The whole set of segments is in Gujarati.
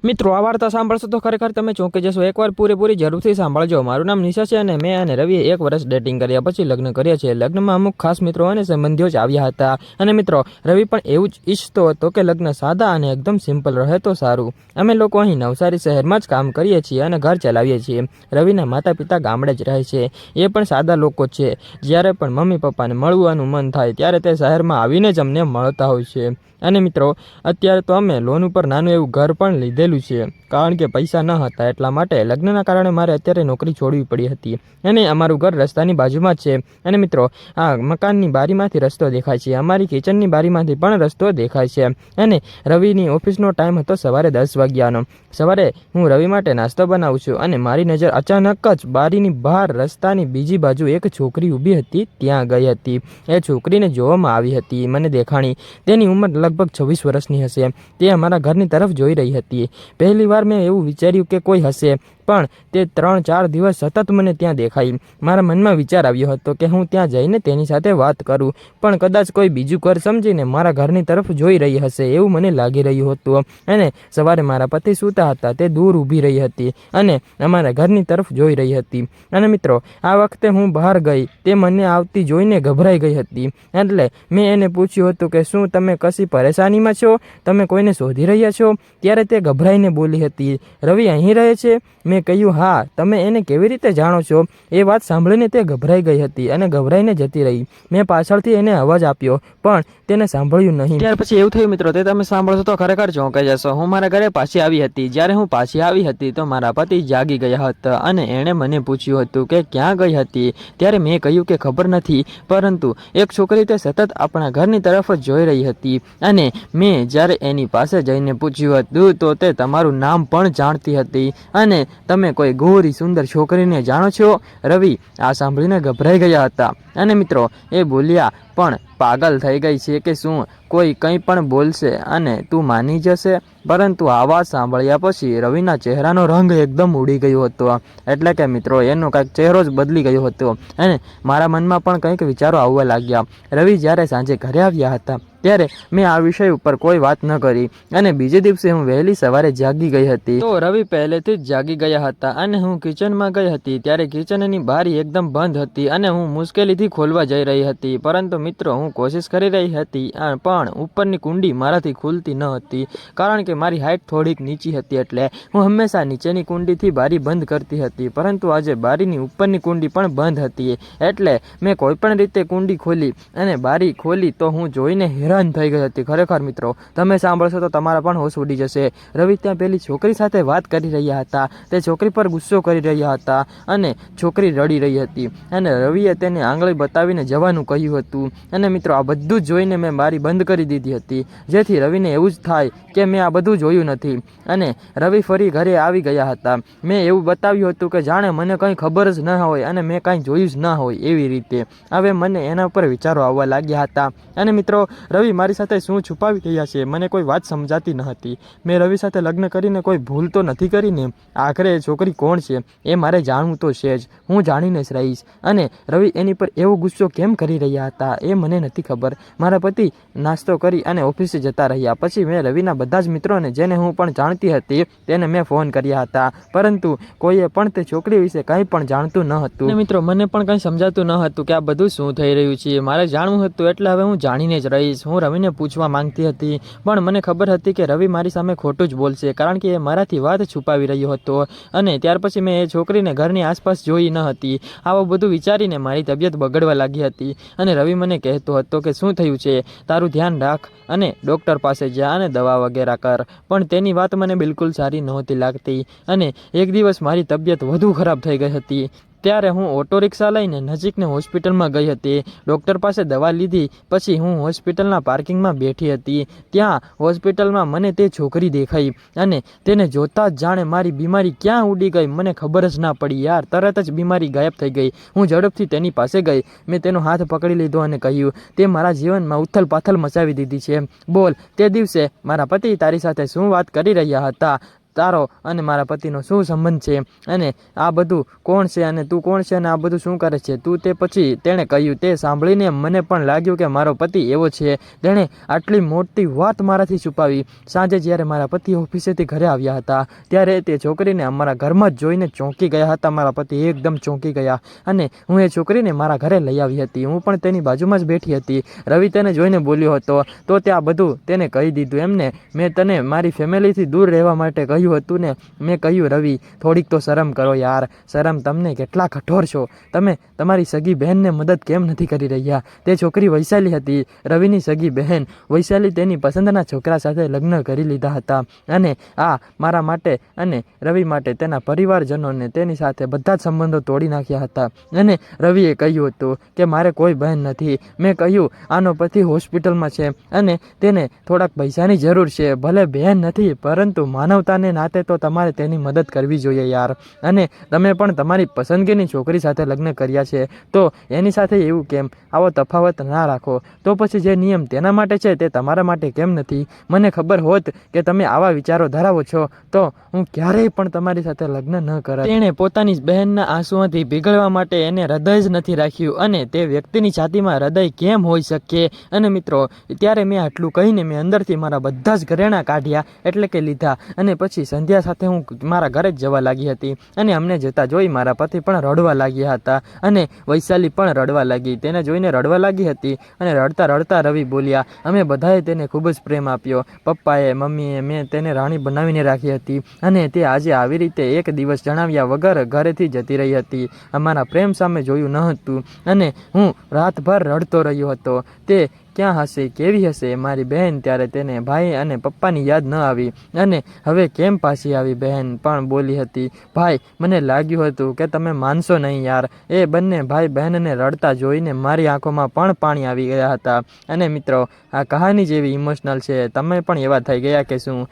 મિત્રો આ વાર્તા સાંભળશો તો ખરેખર તમે ચોંકી જશો। એકવાર પૂરેપૂરી જરૂરથી સાંભળજો। મારું નામ નિશા છે અને મેં અને રવિએ 1 વર્ષ ડેટિંગ કર્યા પછી લગ્ન કર્યા છે। લગ્નમાં અમુક ખાસ મિત્રો અને સંબંધીઓ જ આવ્યા હતા અને મિત્રો રવિ પણ એવું જ ઈચ્છતો હતો કે લગ્ન સાદા અને એકદમ સિમ્પલ રહે તો સારું। અમે લોકો અહીં નવસારી શહેરમાં જ કામ કરીએ છીએ અને ઘર ચલાવીએ છીએ। રવિના માતા પિતા ગામડે જ રહે છે, એ પણ સાદા લોકો છે। જ્યારે પણ મમ્મી પપ્પાને મળવાનું મન થાય ત્યારે તે શહેરમાં આવીને જ અમને મળતા હોય છે। અને મિત્રો અત્યારે તો અમે લોન ઉપર નાનું એવું ઘર પણ લીધેલું છે, કારણ કે પૈસા ન હતા એટલા માટે લગ્નના કારણે મારે અત્યારે નોકરી છોડવી પડી હતી અને અમારું ઘર રસ્તાની બાજુમાં જ છે। અને મિત્રો આ મકાનની બારીમાંથી રસ્તો દેખાય છે, અમારી કિચનની બારીમાંથી પણ રસ્તો દેખાય છે। અને રવિની ઓફિસનો ટાઈમ હતો સવારે 10 વાગ્યાનો। સવારે હું રવિ માટે નાસ્તો બનાવું છું અને મારી નજર અચાનક જ બારીની બહાર રસ્તાની બીજી બાજુ એક છોકરી ઊભી હતી ત્યાં ગઈ હતી। એ છોકરીને જોવામાં આવી હતી, મને દેખાણી। તેની ઉંમર લગભગ 26 વર્ષની હશે। તે અમારા ઘરની તરફ જોઈ રહી હતી। પહેલી વાર મેં એવું વિચાર્યું કે કોઈ હશે, પણ તે 3-4 દિવસ સતત મને ત્યાં દેખાઈ। મારા મનમાં વિચાર આવ્યો હતો કે હું ત્યાં જઈને તેની સાથે વાત કરું, પણ કદાચ કોઈ બીજું ઘર સમજીને મારા ઘરની તરફ જોઈ રહી હશે એવું મને લાગી રહ્યું હતું। અને સવારે મારા પતિ સૂતા હતા, તે દૂર ઊભી રહી હતી અને અમારા ઘરની તરફ જોઈ રહી હતી। અને મિત્રો આ વખતે હું બહાર ગઈ, તે મને આવતી જોઈને ગભરાઈ ગઈ હતી। એટલે મેં એને પૂછ્યું હતું કે શું તમે કશી પરેશાનીમાં છો, તમે કોઈને શોધી રહ્યા છો? ત્યારે તે ગભરાઈને બોલી હતી, રવિ અહીં રહે છે? મેં કહ્યું હા। તમે એને કેવી રીતે જાણો છો? એ વાત સાંભળીને તે ગભરાઈ ગઈ હતી અને ગભરાઈને જતી રહી। મેં પાછળથી એને અવાજ આપ્યો પણ તેને સાંભળ્યું નહીં। ત્યાર પછી એવું થયું મિત્રો, તે તમે સાંભળશો તો ખરેખર ચોંકાઈ જશો। હું મારા ઘરે પાછી આવી હતી। જ્યારે હું પાછી આવી હતી તો મારા પતિ જાગી ગયા હતા અને એણે મને પૂછ્યું હતું કે ક્યાં ગઈ હતી? ત્યારે મેં કહ્યું કે ખબર નથી, પરંતુ એક છોકરી તે સતત આપણા ઘરની તરફ જ જોઈ રહી હતી અને મેં જ્યારે એની પાસે જઈને પૂછ્યું હતું તો તે તમારું નામ પણ જાણતી હતી અને તમે કોઈ ગોરી સુંદર છોકરીને જાણો છો? રવિ આ સાંભળીને ગભરાઈ ગયા હતા અને મિત્રો એ બોલ્યા, પણ પાગલ થઈ ગઈ છે કે શું? કોઈ કંઈ પણ બોલશે અને તું માની જશે? પરંતુ આ વાત સાંભળ્યા પછી રવિના ચહેરાનો રંગ એકદમ ઉડી ગયો હતો। એટલે કે મિત્રો એનો કંઈક ચહેરો જ બદલી ગયો હતો અને મારા મનમાં પણ કંઈક વિચારો આવવા લાગ્યા। રવિ જ્યારે સાંજે ઘરે આવ્યા હતા ત્યારે મેં આ વિષય ઉપર કોઈ વાત ન કરી અને બીજે દિવસે હું વહેલી સવારે જાગી ગઈ હતી તો રવિ પહેલેથી જ જાગી ગયા હતા અને હું કિચનમાં ગઈ હતી ત્યારે કિચનની બારી એકદમ બંધ હતી અને હું મુશ્કેલીથી ખોલવા જઈ રહી હતી, પરંતુ મિત્રો હું કોશિશ કરી રહી હતી પણ ઉપરની કુંડી મારાથી ખુલતી ન હતી, કારણ કે મારી હાઇટ થોડીક નીચી હતી એટલે હું હંમેશા નીચેની કુંડીથી બારી બંધ કરતી હતી, પરંતુ આજે બારીની ઉપરની કુંડી પણ બંધ હતી। એટલે મેં કોઈ પણ રીતે કુંડી ખોલી અને બારી ખોલી તો હું જોઈને હેરાન થઈ ગઈ હતી। ખરેખર મિત્રો તમે સાંભળશો તો તમારા પણ હોશ ઉડી જશે। રવિ ત્યાં પેલી છોકરી સાથે વાત કરી રહ્યા હતા, તે છોકરી પર ગુસ્સો કરી રહ્યા હતા અને છોકરી રડી રહી હતી અને રવિએ તેને આંગળી બતાવીને જવાનું કહ્યું હતું। અને મિત્રો આ બધું જ જોઈને મેં બારી બંધ કરી દીધી હતી, જેથી રવિને એવું જ થાય કે મેં આ બધું જોયું નથી। અને રવિ ફરી ઘરે આવી ગયા હતા। મેં એવું બતાવ્યું હતું કે જાણે મને કંઈ ખબર જ ન હોય અને મેં કાંઈ જોયું જ ન હોય એવી રીતે। હવે મને એના ઉપર વિચારો આવવા લાગ્યા હતા અને મિત્રો રવિ મારી સાથે શું છુપાવી રહ્યા છે મને કોઈ વાત સમજાતી ન હતી। મેં રવિ સાથે લગ્ન કરીને કોઈ ભૂલ તો નથી કરીને? આખરે એ છોકરી કોણ છે એ મારે જાણવું તો છે જ, હું જાણીને જ રહીશ। અને રવિ એની પર એવો ગુસ્સો કેમ કરી રહ્યા હતા એ મને નથી ખબર। મારા પતિ નાસ્તો કરી અને ઓફિસે જતા રહ્યા પછી મેં રવિના બધા જ મિત્રોને, જેને હું પણ જાણતી હતી, તેને મેં ફોન કર્યા હતા, પરંતુ કોઈએ પણ તે છોકરી વિશે કંઈ પણ જાણતું ન હતું। મિત્રો મને પણ કંઈ સમજાતું ન હતું કે આ બધું શું થઈ રહ્યું છે, મારે જાણવું હતું એટલે હવે હું જાણીને જ રહીશ। હું રવિને પૂછવા માંગતી હતી પણ મને ખબર હતી કે રવિ મારી સામે ખોટું જ બોલશે, કારણ કે એ મારાથી વાત છુપાવી રહ્યો હતો। અને ત્યાર પછી મેં એ છોકરીને ઘરની આસપાસ જોઈ ન હતી। આવું બધું વિચારીને મારી તબિયત બગડવા લાગી હતી અને રવિ મને કહેતો હતો કે શું થયું છે, તારું ધ્યાન રાખ અને ડૉક્ટર પાસે જા અને દવા વગેરે કર, પણ તેની વાત મને બિલકુલ સારી નહોતી લાગતી। અને એક દિવસ મારી તબિયત વધુ ખરાબ થઈ ગઈ હતી ત્યારે હું ઓટો રિક્ષા લઈને નજીકની હોસ્પિટલમાં ગઈ હતી। ડૉક્ટર પાસે દવા લીધી પછી હું હોસ્પિટલના પાર્કિંગમાં બેઠી હતી। ત્યાં હોસ્પિટલમાં મને તે છોકરી દેખાઈ અને તેને જોતાં જ જાણે મારી બીમારી ક્યાં ઉડી ગઈ મને ખબર જ ના પડી યાર, તરત જ બીમારી ગાયબ થઈ ગઈ। હું ઝડપથી તેની પાસે ગઈ, મેં તેનો હાથ પકડી લીધો અને કહ્યું, તે મારા જીવનમાં ઉથલ પાથલ મચાવી દીધી છે। બોલ, તે દિવસે મારા પતિ તારી સાથે શું વાત કરી રહ્યા હતા? તારો અને મારા પતિનો શું સંબંધ છે અને આ બધું કોણ છે અને તું કોણ છે અને આ બધું શું કરે છે તું. તે પછી તેણે કહ્યું. તે સાંભળીને મને પણ લાગ્યું કે મારો પતિ એવો છે, તેણે આટલી મોટી વાત મારાથી છુપાવી. સાંજે જ્યારે મારા પતિ ઓફિસેથી ઘરે આવ્યા હતા ત્યારે તે છોકરીને અમારા ઘરમાં જ જોઈને ચોંકી ગયા હતા. મારા પતિ એકદમ ચોંકી ગયા અને હું એ છોકરીને મારા ઘરે લઈ આવી હતી. હું પણ તેની બાજુમાં જ બેઠી હતી. રવિ તેને જોઈને બોલ્યો હતો તો તે આ બધું તેને કહી દીધું. એમને મેં તને મારી ફેમિલીથી દૂર રહેવા માટે કહ્યું હતું ને. મેં કહ્યું રવિ થોડીક તો શરમ કરો યાર, શરમ તમને કેટલા કઠોર છો, તમે તમારી સગી બહેનને મદદ કેમ નથી કરી રહ્યા. તે છોકરી વૈશાલી હતી, રવિની સગી બહેન. વૈશાલી તેની પસંદના છોકરા સાથે લગ્ન કરી લીધા હતા અને આ મારા માટે અને રવિ માટે તેના પરિવારજનોને તેની સાથે બધા જ સંબંધો તોડી નાખ્યા હતા. અને રવિએ કહ્યું હતું કે મારે કોઈ બહેન નથી. મેં કહ્યું આનો પતિ હોસ્પિટલમાં છે અને તેને થોડાક પૈસાની જરૂર છે, ભલે બહેન નથી પરંતુ માનવતાને નાતે તો તમારે તેની મદદ કરવી જોઈએ યાર. અને તમે પણ તમારી પસંદગીની છોકરી સાથે લગ્ન કર્યા છે તો એની સાથે એવું કેમ? આવો તફાવત ના રાખો. તો પછી જે નિયમ તેના માટે છે તે તમારા માટે કેમ નથી? મને ખબર હોત કે તમે આવા વિચારો ધરાવો છો તો હું ક્યારેય પણ તમારી સાથે લગ્ન ન કરાત. તેણે પોતાની બહેનના આંસુઓથી પીગળવા માટે એને હૃદય જ નથી રાખ્યું અને તે વ્યક્તિની છાતીમાં હૃદય કેમ હોઈ શકે? અને મિત્રો ત્યારે મેં આટલું કહીને મેં અંદરથી મારા બધા જ ઘરેણાં કાઢ્યા એટલે કે લીધા અને પછી સંધ્યા સાથે હું મારા ઘરે જ જવા લાગી હતી. અને અમને જતા જોઈ મારા પતિ પણ રડવા લાગ્યા હતા અને વૈશાલી પણ રડવા લાગી. તેને જોઈને રડવા લાગી હતી અને રડતા રડતા રવિ બોલ્યા. અમે બધાએ તેને ખૂબ જ પ્રેમ આપ્યો. પપ્પાએ, મમ્મીએ, મેં તેને રાણી બનાવીને રાખી હતી અને તે આજે આવી રીતે એક દિવસ જણાવ્યા વગર ઘરેથી જતી રહી હતી. અમારા પ્રેમ સામે જોયું ન હતું અને હું રાતભર રડતો રહ્યો હતો. તે ક્યાં હશે, કેવી હશે મારી બહેન? ત્યારે તેને ભાઈ અને પપ્પાની યાદ ન આવી અને હવે કેમ પાછી આવી? બહેન પણ બોલી હતી. ભાઈ, મને લાગ્યું હતું કે તમે માનશો નહીં યાર. એ બંને ભાઈ બહેનને રડતા જોઈને મારી આંખોમાં પણ પાણી આવી ગયા હતા. અને મિત્રો આ કહાની જેવી ઇમોશનલ છે. તમે પણ એવા થઈ ગયા કે શું?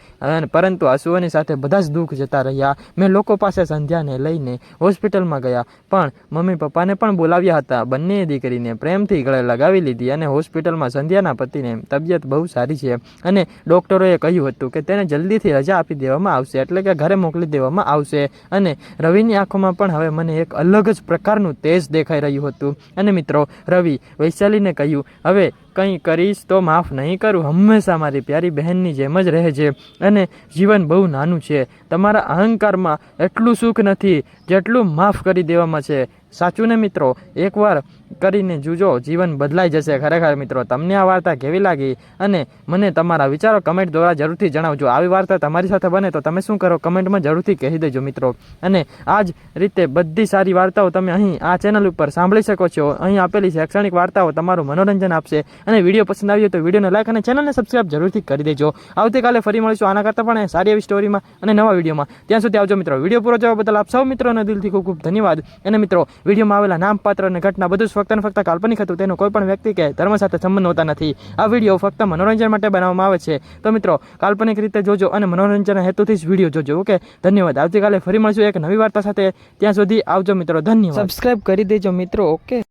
પરંતુ આંસુઓની સાથે બધા જ દુઃખ જતા રહ્યા. મેં લોકો પાસે સંધ્યાને લઈને હોસ્પિટલમાં ગયા પણ મમ્મી પપ્પાને પણ બોલાવ્યા હતા. બંને દીકરીને પ્રેમથી ગળે લગાવી લીધી અને હોસ્પિટલમાં સંધ્યાના પતિને તબિયત બહુ સારી છે અને ડૉક્ટરોએ કહ્યું હતું કે તેને જલ્દીથી રજા આપી દેવામાં આવશે, એટલે કે ઘરે મોકલી દેવામાં આવશે. અને રવિની આંખોમાં પણ હવે મને એક અલગ જ પ્રકારનું તેજ દેખાઈ રહ્યું હતું. અને મિત્રો રવિ વૈશાલીને કહ્યું હવે કંઈ કરીશ તો માફ નહીં કરું. હંમેશા મારી પ્યારી બહેનની જેમ જ રહેજે અને જીવન બહુ નાનું છે. તમારા અહંકારમાં એટલું સુખ નથી જેટલું માફ કરી દેવામાં છે. સાચું ને મિત્રો? એકવાર કરીને જુજો, જીવન બદલાઈ જશે. ખરેખર મિત્રો તમને આ વાર્તા કેવી લાગી અને મને તમારા વિચારો કમેન્ટ દ્વારા જરૂરથી જણાવજો. આવી વાર્તા તમારી સાથે બને તો તમે શું કરો કમેન્ટમાં જરૂરથી કહી દેજો મિત્રો. અને આ જ રીતે બધી સારી વાર્તાઓ તમે અહીં આ ચેનલ ઉપર સાંભળી શકો છો. અહીં આપેલી શૈક્ષણિક વાર્તાઓ તમારું મનોરંજન આપશે. અને વિડીયો પસંદ આવ્યો તો વિડીયોને લાઈક અને ચેનલને સબસ્ક્રાઇબ જરૂરથી કરી દેજો. આવતીકાલે ફરી મળીશું આના કરતાં પણ સારી એવી સ્ટોરીમાં અને નવા વિડીયોમાં. ત્યાં સુધી આવજો મિત્રો. વિડીયો પૂરો જોવા બદલ આપ સૌ મિત્રોને દિલથી ખૂબ ખૂબ ધન્યવાદ. અને મિત્રો વિડીયોમાં આવેલા નામ, પાત્ર અને ઘટના બધું જ ફક્ત અને ફક્ત કાલ્પનિક હતું. તેનો કોઈ પણ વ્યક્તિ કે ધર્મ સાથે સંબંધ હોતા નથી. આ વિડીયો ફક્ત મનોરંજન માટે બનાવવામાં આવે છે. તો મિત્રો કાલ્પનિક રીતે જોજો અને મનોરંજન હેતુથી જ વિડીયો જોજો. ઓકે, ધન્યવાદ. આવતીકાલે ફરી મળીશું એક નવી વાર્તા સાથે. ત્યાં સુધી આવજો મિત્રો. ધન્યવાદ. સબસ્ક્રાઇબ કરી દેજો મિત્રો. ઓકે.